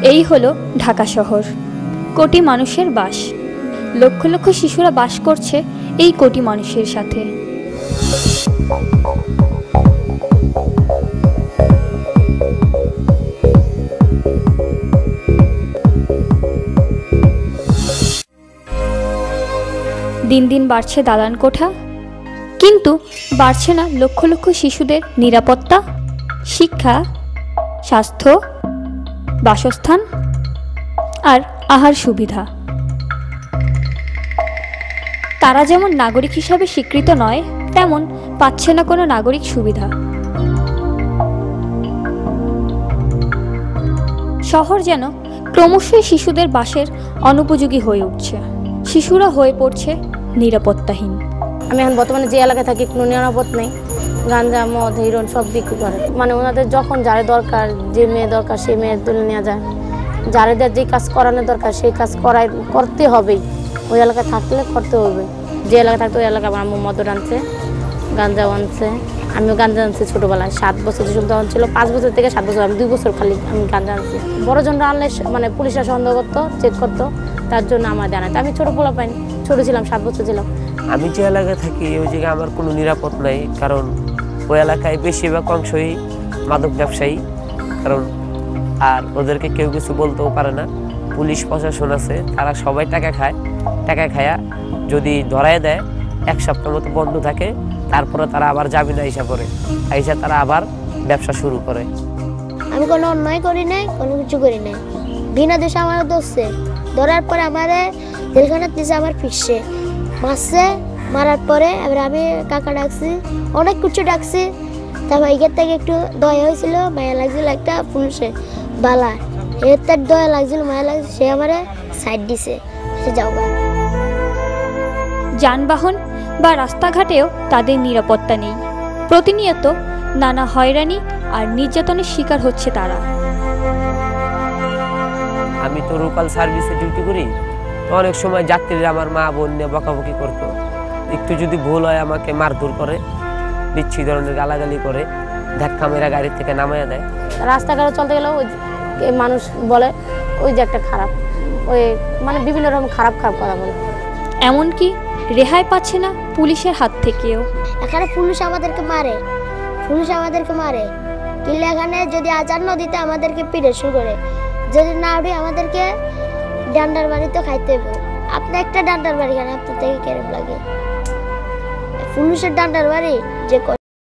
এই হলো ঢাকা শহর, কোটি মানুষের বাস। লক্ষ লক্ষ শিশুরা বাস করছে এই কোটি মানুষের সাথে। দিন দিন বাড়ছে দালান কোঠা, কিন্তু বাড়ছে না লক্ষ লক্ষ শিশুদের নিরাপত্তা, শিক্ষা, স্বাস্থ্য, বাসস্থান আর আহার সুবিধা। তারা যেমন নাগরিক হিসাবে স্বীকৃত নয়, তেমন পাচ্ছে না কোনো নাগরিক সুবিধা। শহর যেন ক্রমশই শিশুদের বাসের অনুপযোগী হয়ে উঠছে। শিশুরা হয়ে পড়ছে নিরাপত্তাহীন। আমি এখন বর্তমানে যে এলাকায় থাকি কোনো নিরাপদ নেই। গাঁজা, মদ, হিরোইন সব বিক্রি করে। মানে ওনাদের যখন যারে দরকার, যে মেয়ে দরকার সেই মেয়ে তুলে নিয়ে যায়। যারেদের যে কাজ করানোর দরকার সেই কাজ করতে হবেই। ওই এলাকায় থাকলে করতে হবে। যে এলাকায় থাকতে ওই এলাকায় আমার আম্মু মদ আনছে, গাঁজা আনছে। আমিও গাঁজা আনছি ছোটোবেলায়। 7 বছর যেসব তখন ছিল, 5 বছর থেকে 7 বছর, আমি 2 বছর খালি আমি গাঁজা আনছি। বড়জনরা আনলে মানে পুলিশরা সন্দেহ করতো, চেক করতো, তার জন্য আমার জানাতো। আমি ছোটো পোলা পাইনি, ছোটো ছিলাম, 7 বছর ছিলাম। আমি যে এলাকায় থাকি ওই জায়গায় আমার কোনো নিরাপদ নাই, কারণ ওই এলাকায় বেশিরভাগ অংশই মাদক ব্যবসায়ী। কারণ আর ওদেরকে কেউ কিছু বলতেও পারে না। পুলিশ প্রশাসন আছে, তারা সবাই টাকা খায়। টাকা খায়া যদি ধরায় দেয় 1 সপ্তাহ মতো বন্ধ থাকে, তারপরে তারা আবার জামিন আইসা করে তারা আবার ব্যবসা শুরু করে। আমি কোনো অন্যায় করি নাই, কোনো কিছু করি নাই। বিনা দোষে আমার ধরছে, ধরার পরে আমার জেলখানার দিছে, আমার ফিরছে মারছে। মারার পরে এবার আমি কাকা ডাকছি, অনেক কিছু ডাকছি। তারপর এখান থেকে একটু দয়া হয়েছিল, মায়া লাগছিল একটা পুলিশে বালা, এর তার দয়া লাগছিল, মায়া লাগছিল, সে আমার সাইড দিছে, সে যাও। যানবাহন বা রাস্তাঘাটেও তাদের নিরাপত্তা নেই। প্রতিনিয়ত নানা হয়রানি আর নির্যাতনের শিকার হচ্ছে তারা। আমি তো লোকাল সার্ভিসে ডিউটি করি, তো অনেক সময় যাত্রীরা আমার মা বোন নিয়ে বকাবকি করতো। একটু যদি ভুল হয় আমাকে মারধর করে, বিচ্ছিন্ন ধরনের গালাগালি করে, ধাক্কা মেরা গাড়ি থেকে নামাইয়া দেয়। রাস্তাঘাটে চলতে গেলেও ওই মানুষ বলে ওই যে একটা খারাপ, ওই মানে বিভিন্ন রকম খারাপ খারাপ কথা বলে। এমনকি রেহাই পাচ্ছে না পুলিশের হাত থেকেও। এখানে পুলিশ আমাদেরকে মারে, কিন্তু এখানে যদি আজান না দিতে আমাদেরকে পিড়ে শুরু করে, যদি না উঠে আমাদেরকে ডান্ডার বাড়ি তো খাইতে হবে। আপনি একটা ডান্ডার বাড়ি খান, আপনার থেকে কেরম লাগে পুলিশের ডান্ডার বাড়ি যে